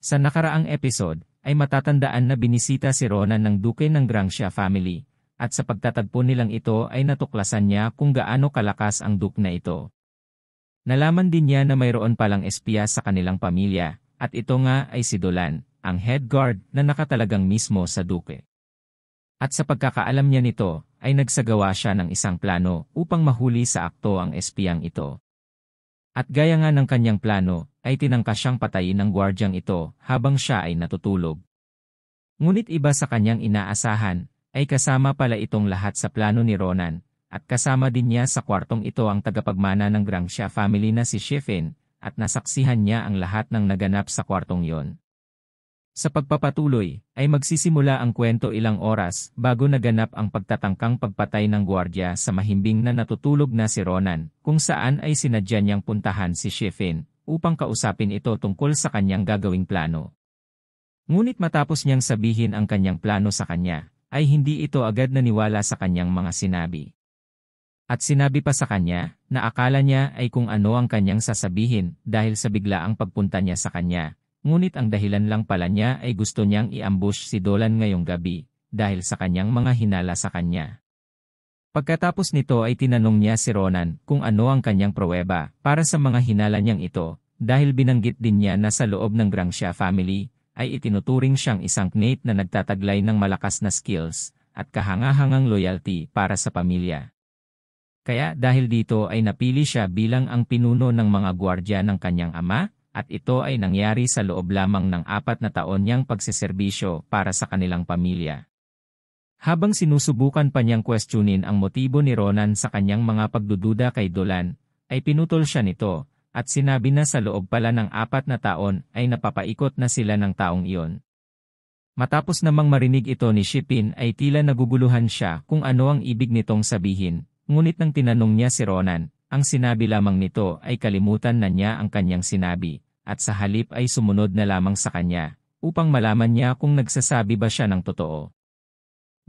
Sa nakaraang episode, ay matatandaan na binisita si Ronan ng duke ng Grancia family, at sa pagtatagpo nilang ito ay natuklasan niya kung gaano kalakas ang duke na ito. Nalaman din niya na mayroon palang espiya sa kanilang pamilya, at ito nga ay si Dolan, ang head guard na nakatalagang mismo sa duke. At sa pagkakaalam niya nito, ay nagsagawa siya ng isang plano upang mahuli sa akto ang espiyang ito. At gaya nga ng kanyang plano, ay tinangka siyang patayin ng gwardyang ito habang siya ay natutulog. Ngunit iba sa kanyang inaasahan, ay kasama pala itong lahat sa plano ni Ronan, at kasama din niya sa kwartong ito ang tagapagmana ng Grancia family na si Shiffin, at nasaksihan niya ang lahat ng naganap sa kwartong yon. Sa pagpapatuloy, ay magsisimula ang kwento ilang oras bago naganap ang pagtatangkang pagpatay ng gwardya sa mahimbing na natutulog na si Ronan, kung saan ay sinadya niyang puntahan si Shiffin upang kausapin ito tungkol sa kanyang gagawing plano. Ngunit matapos niyang sabihin ang kanyang plano sa kanya, ay hindi ito agad naniwala sa kanyang mga sinabi. At sinabi pa sa kanya na akala niya ay kung ano ang kanyang sasabihin dahil sa biglaang pagpunta niya sa kanya. Ngunit ang dahilan lang pala niya ay gusto niyang i-ambush si Dolan ngayong gabi, dahil sa kanyang mga hinala sa kanya. Pagkatapos nito ay tinanong niya si Ronan kung ano ang kanyang pruweba para sa mga hinala niyang ito, dahil binanggit din niya na sa loob ng Grancia family, ay itinuturing siyang isang knight na nagtataglay ng malakas na skills, at kahangahangang loyalty para sa pamilya. Kaya dahil dito ay napili siya bilang ang pinuno ng mga gwardya ng kanyang ama, at ito ay nangyari sa loob lamang ng 4 na taon niyang pagseserbisyo para sa kanilang pamilya. Habang sinusubukan pa niyang questionin ang motibo ni Ronan sa kanyang mga pagdududa kay Dolan, ay pinutol siya nito, at sinabi na sa loob pala ng 4 na taon ay napapaikot na sila ng taong iyon. Matapos namang marinig ito ni Shippin ay tila naguguluhan siya kung ano ang ibig nitong sabihin, ngunit nang tinanong niya si Ronan, ang sinabi lamang nito ay kalimutan na niya ang kanyang sinabi, at sa halip ay sumunod na lamang sa kanya, upang malaman niya kung nagsasabi ba siya ng totoo.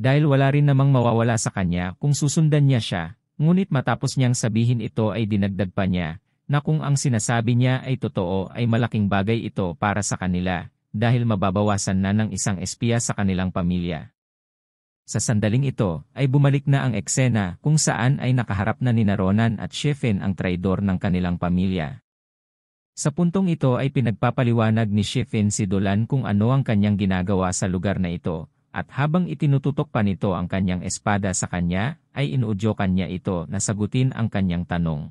Dahil wala rin namang mawawala sa kanya kung susundan niya siya, ngunit matapos niyang sabihin ito ay dinagdag pa niya, na kung ang sinasabi niya ay totoo ay malaking bagay ito para sa kanila, dahil mababawasan na ng isang espiya sa kanilang pamilya. Sa sandaling ito, ay bumalik na ang eksena kung saan ay nakaharap na ni Ronan at Shiffin ang traidor ng kanilang pamilya. Sa puntong ito ay pinagpapaliwanag ni Shiffin si Dolan kung ano ang kanyang ginagawa sa lugar na ito, at habang itinututok pa nito ang kanyang espada sa kanya, ay inuudyokan niya ito na sagutin ang kanyang tanong.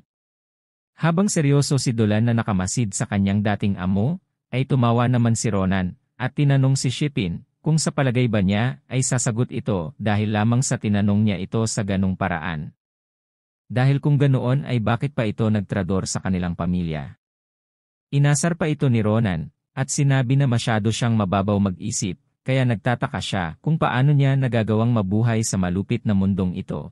Habang seryoso si Dolan na nakamasid sa kanyang dating amo, ay tumawa naman si Ronan, at tinanong si Shiffin, kung sa palagay ba niya ay sasagot ito dahil lamang sa tinanong niya ito sa ganung paraan. Dahil kung ganoon ay bakit pa ito nagtrador sa kanilang pamilya. Inasar pa ito ni Ronan, at sinabi na masyado siyang mababaw mag-isip, kaya nagtataka siya kung paano niya nagagawang mabuhay sa malupit na mundong ito.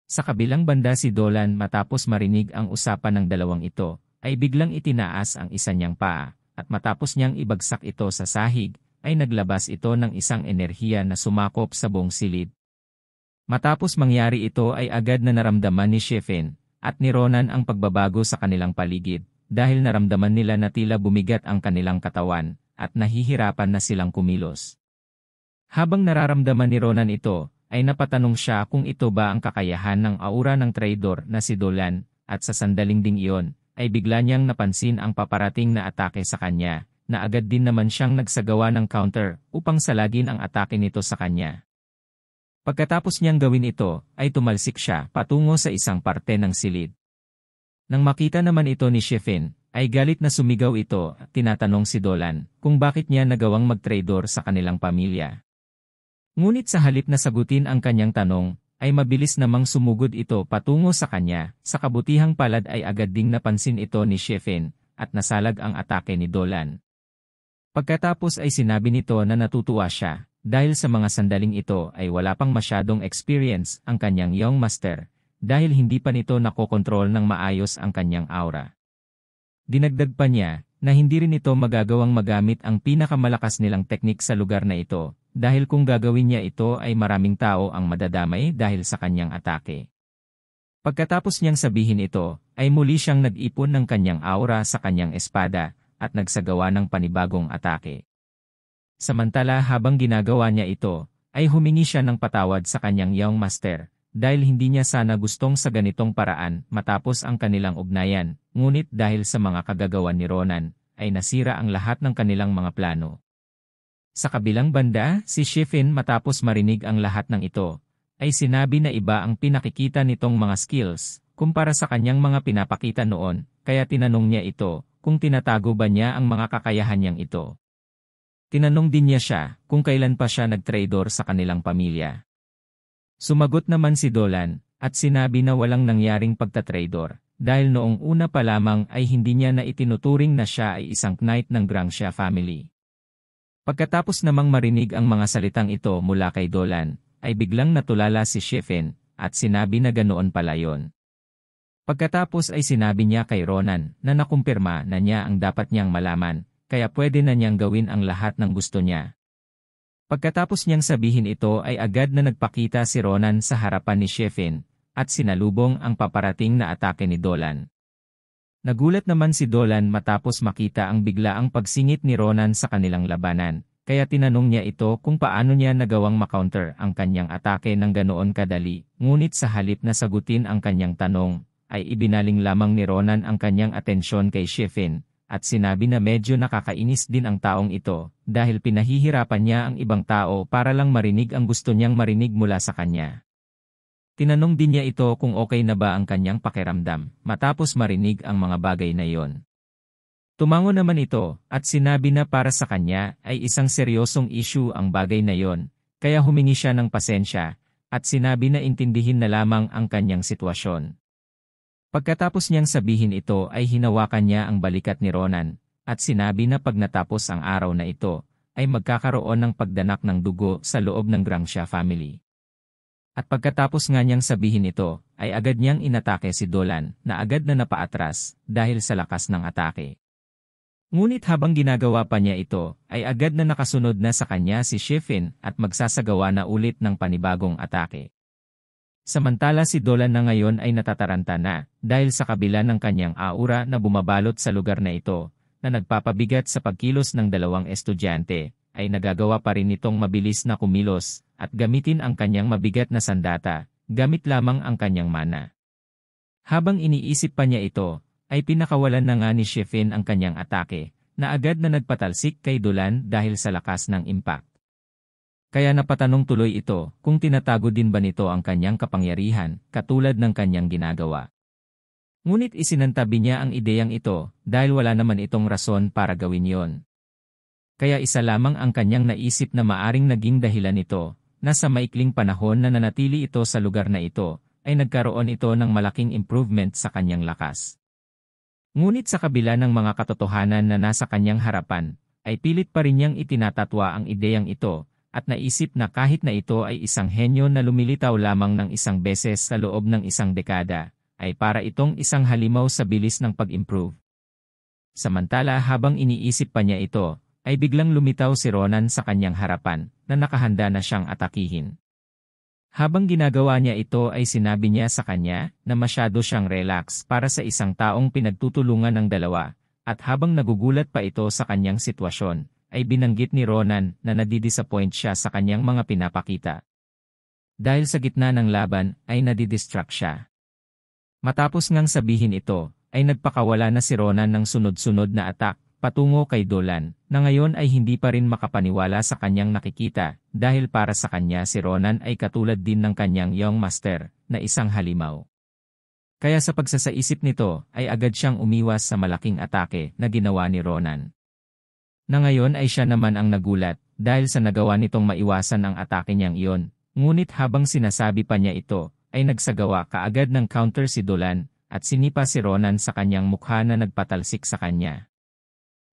Sa kabilang banda si Dolan matapos marinig ang usapan ng dalawang ito, ay biglang itinaas ang isa niyang paa, at matapos niyang ibagsak ito sa sahig, ay naglabas ito ng isang enerhiya na sumakop sa buong silid. Matapos mangyari ito ay agad na naramdaman ni Shiffin at ni Ronan ang pagbabago sa kanilang paligid, dahil naramdaman nila na tila bumigat ang kanilang katawan, at nahihirapan na silang kumilos. Habang nararamdaman ni Ronan ito, ay napatanong siya kung ito ba ang kakayahan ng aura ng traidor na si Dolan, at sa sandaling ding iyon, ay bigla niyang napansin ang paparating na atake sa kanya, na agad din naman siyang nagsagawa ng counter upang salagin ang atake nito sa kanya. Pagkatapos niyang gawin ito, ay tumalsik siya patungo sa isang parte ng silid. Nang makita naman ito ni Shiffin, ay galit na sumigaw ito at tinatanong si Dolan kung bakit niya nagawang mag-traidor sa kanilang pamilya. Ngunit sa halip na sagutin ang kanyang tanong, ay mabilis namang sumugod ito patungo sa kanya, sa kabutihang palad ay agad ding napansin ito ni Shiffin, at nasalag ang atake ni Dolan. Pagkatapos ay sinabi nito na natutuwa siya, dahil sa mga sandaling ito ay wala pang masyadong experience ang kanyang young master, dahil hindi pa nito nakokontrol ng maayos ang kanyang aura. Dinagdag pa niya, na hindi rin ito magagawang magamit ang pinakamalakas nilang teknik sa lugar na ito, dahil kung gagawin niya ito ay maraming tao ang madadamay dahil sa kanyang atake. Pagkatapos niyang sabihin ito, ay muli siyang nag-ipon ng kanyang aura sa kanyang espada, at nagsagawa ng panibagong atake. Samantala habang ginagawa niya ito, ay humingi siya ng patawad sa kanyang young master, dahil hindi niya sana gustong sa ganitong paraan matapos ang kanilang ugnayan, ngunit dahil sa mga kagagawan ni Ronan, ay nasira ang lahat ng kanilang mga plano. Sa kabilang banda, si Shiffin matapos marinig ang lahat ng ito, ay sinabi na iba ang pinakikita nitong mga skills, kumpara sa kanyang mga pinapakita noon, kaya tinanong niya ito, kung tinatago ba niya ang mga kakayahan niyang ito. Tinanong din niya siya, kung kailan pa siya nag-traitor sa kanilang pamilya. Sumagot naman si Dolan, at sinabi na walang nangyaring pagtatraidor, dahil noong una pa lamang ay hindi niya na itinuturing na siya ay isang knight ng Grangsha family. Pagkatapos namang marinig ang mga salitang ito mula kay Dolan, ay biglang natulala si Shiffin, at sinabi na ganoon pala yon. Pagkatapos ay sinabi niya kay Ronan na nakumpirma na niya ang dapat niyang malaman, kaya pwede na niyang gawin ang lahat ng gusto niya. Pagkatapos niyang sabihin ito ay agad na nagpakita si Ronan sa harapan ni Shiffin, at sinalubong ang paparating na atake ni Dolan. Nagulat naman si Dolan matapos makita ang biglaang pagsingit ni Ronan sa kanilang labanan, kaya tinanong niya ito kung paano niya nagawang makounter ang kanyang atake ng ganoon kadali, ngunit sa halip na sagutin ang kanyang tanong, ay ibinaling lamang ni Ronan ang kanyang atensyon kay Shiffin, at sinabi na medyo nakakainis din ang taong ito, dahil pinahihirapan niya ang ibang tao para lang marinig ang gusto niyang marinig mula sa kanya. Tinanong din niya ito kung okay na ba ang kanyang pakiramdam, matapos marinig ang mga bagay na iyon. Tumango naman ito, at sinabi na para sa kanya ay isang seryosong issue ang bagay na iyon, kaya humingi siya ng pasensya, at sinabi na intindihin na lamang ang kanyang sitwasyon. Pagkatapos niyang sabihin ito ay hinawakan niya ang balikat ni Ronan, at sinabi na pag natapos ang araw na ito, ay magkakaroon ng pagdanak ng dugo sa loob ng Grangsha family. At pagkatapos nga niyang sabihin ito, ay agad niyang inatake si Dolan, na agad na napaatras, dahil sa lakas ng atake. Ngunit habang ginagawa pa niya ito, ay agad na nakasunod na sa kanya si Shiffin at magsasagawa na ulit ng panibagong atake. Samantala si Dolan na ngayon ay natataranta na, dahil sa kabila ng kanyang aura na bumabalot sa lugar na ito, na nagpapabigat sa pagkilos ng dalawang estudyante, ay nagagawa pa rin nitong mabilis na kumilos, at gamitin ang kanyang mabigat na sandata, gamit lamang ang kanyang mana. Habang iniisip pa niya ito, ay pinakawalan na nga ni Shiffin ang kanyang atake, na agad na nagpatalsik kay Dolan dahil sa lakas ng impact. Kaya napatanong tuloy ito kung tinatago din ba nito ang kanyang kapangyarihan, katulad ng kanyang ginagawa. Ngunit isinantabi niya ang ideyang ito dahil wala naman itong rason para gawin yon. Kaya isa lamang ang kanyang naisip na maaring naging dahilan nito, na sa maikling panahon na nanatili ito sa lugar na ito, ay nagkaroon ito ng malaking improvement sa kanyang lakas. Ngunit sa kabila ng mga katotohanan na nasa kanyang harapan, ay pilit pa rin niyang itinatatwa ang ideyang ito, at naisip na kahit na ito ay isang henyo na lumilitaw lamang ng isang beses sa loob ng isang dekada, ay para itong isang halimaw sa bilis ng pag-improve. Samantala habang iniisip pa niya ito, ay biglang lumitaw si Ronan sa kanyang harapan, na nakahanda na siyang atakihin. Habang ginagawa niya ito ay sinabi niya sa kanya na masyado siyang relax para sa isang taong pinagtutulungan ng dalawa, at habang nagugulat pa ito sa kanyang sitwasyon, ay binanggit ni Ronan na nadidisappoint siya sa kanyang mga pinapakita. Dahil sa gitna ng laban ay nadidistract siya. Matapos ngang sabihin ito, ay nagpakawala na si Ronan ng sunod-sunod na attack patungo kay Dolan, na ngayon ay hindi pa rin makapaniwala sa kanyang nakikita, dahil para sa kanya si Ronan ay katulad din ng kanyang young master, na isang halimaw. Kaya sa pagsasaisip nito, ay agad siyang umiwas sa malaking atake na ginawa ni Ronan. Na ngayon ay siya naman ang nagulat, dahil sa nagawa nitong maiwasan ang atake niyang iyon, ngunit habang sinasabi pa niya ito, ay nagsagawa kaagad ng counter si Dolan, at sinipa si Ronan sa kanyang mukha na nagpatalsik sa kanya.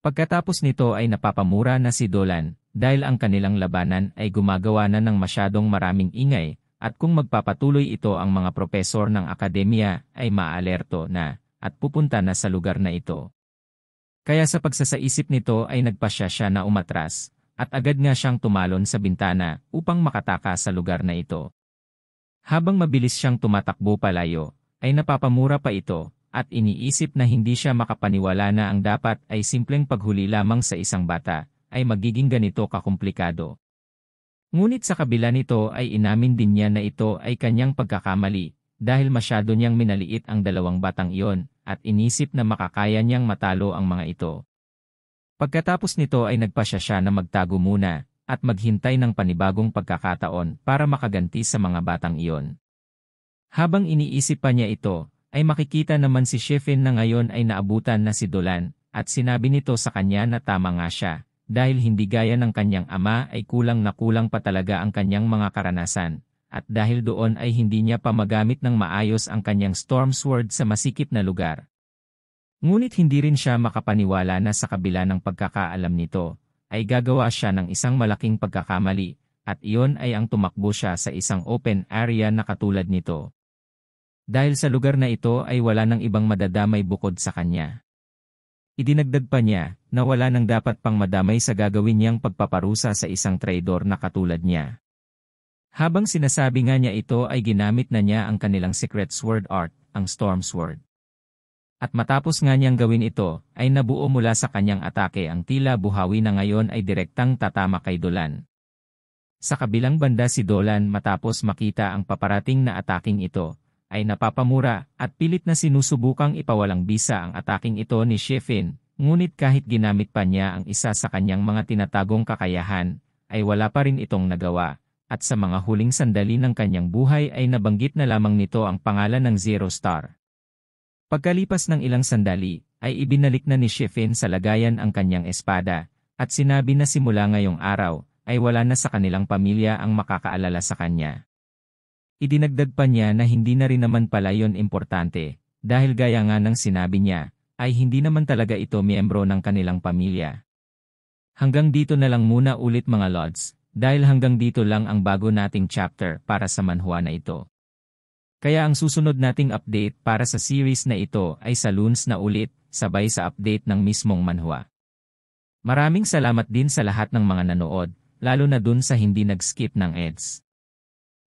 Pagkatapos nito ay napapamura na si Dolan, dahil ang kanilang labanan ay gumagawa na ng masyadong maraming ingay, at kung magpapatuloy ito ang mga propesor ng akademya ay maalerto na, at pupunta na sa lugar na ito. Kaya sa pagsasaisip nito ay nagpasya siya na umatras, at agad nga siyang tumalon sa bintana upang makatakas sa lugar na ito. Habang mabilis siyang tumatakbo palayo, ay napapamura pa ito, at iniisip na hindi siya makapaniwala na ang dapat ay simpleng paghuli lamang sa isang bata, ay magiging ganito kakumplikado. Ngunit sa kabila nito ay inamin din niya na ito ay kanyang pagkakamali, dahil masyado niyang minaliit ang dalawang batang iyon, at inisip na makakaya niyang matalo ang mga ito. Pagkatapos nito ay nagpasya siya na magtago muna, at maghintay ng panibagong pagkakataon para makaganti sa mga batang iyon. Habang iniisip pa niya ito, ay makikita naman si Shefin na ngayon ay naabutan na si Dolan, at sinabi nito sa kanya na tama nga siya, dahil hindi gaya ng kanyang ama ay kulang na kulang pa talaga ang kanyang mga karanasan, at dahil doon ay hindi niya pa magamit ng maayos ang kanyang storm sword sa masikip na lugar. Ngunit hindi rin siya makapaniwala na sa kabila ng pagkakaalam nito, ay gagawa siya ng isang malaking pagkakamali, at iyon ay ang tumakbo siya sa isang open area na katulad nito. Dahil sa lugar na ito ay wala ng ibang madadamay bukod sa kanya. Idinagdag pa niya na wala nang dapat pang madamay sa gagawin niyang pagpaparusa sa isang traidor na katulad niya. Habang sinasabi nga niya ito ay ginamit na niya ang kanilang secret sword art, ang Storm Sword. At matapos nga niyang gawin ito, ay nabuo mula sa kanyang atake ang tila buhawi na ngayon ay direktang tatama kay Dolan. Sa kabilang banda si Dolan matapos makita ang paparating na ataking ito, ay napapamura at pilit na sinusubukang ipawalang bisa ang ataking ito ni Shefin, ngunit kahit ginamit pa niya ang isa sa kanyang mga tinatagong kakayahan, ay wala pa rin itong nagawa, at sa mga huling sandali ng kanyang buhay ay nabanggit na lamang nito ang pangalan ng Zero Star. Pagkalipas ng ilang sandali, ay ibinalik na ni Shefin sa lagayan ang kanyang espada, at sinabi na simula ngayong araw, ay wala na sa kanilang pamilya ang makakaalala sa kanya. Idinagdag pa niya na hindi na rin naman pala yon importante, dahil gaya nga ng sinabi niya, ay hindi naman talaga ito miyembro ng kanilang pamilya. Hanggang dito na lang muna ulit mga Lods, dahil hanggang dito lang ang bago nating chapter para sa manhwa na ito. Kaya ang susunod nating update para sa series na ito ay sa Loons na ulit, sabay sa update ng mismong manhwa. Maraming salamat din sa lahat ng mga nanood, lalo na dun sa hindi nag-skip ng ads.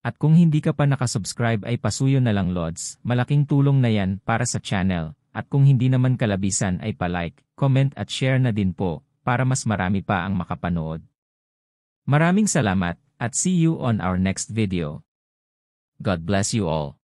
At kung hindi ka pa nakasubscribe ay pasuyo na lang Lods, malaking tulong na yan para sa channel, at kung hindi naman kalabisan ay pa-like, comment at share na din po, para mas marami pa ang makapanood. Maraming salamat, at see you on our next video. God bless you all.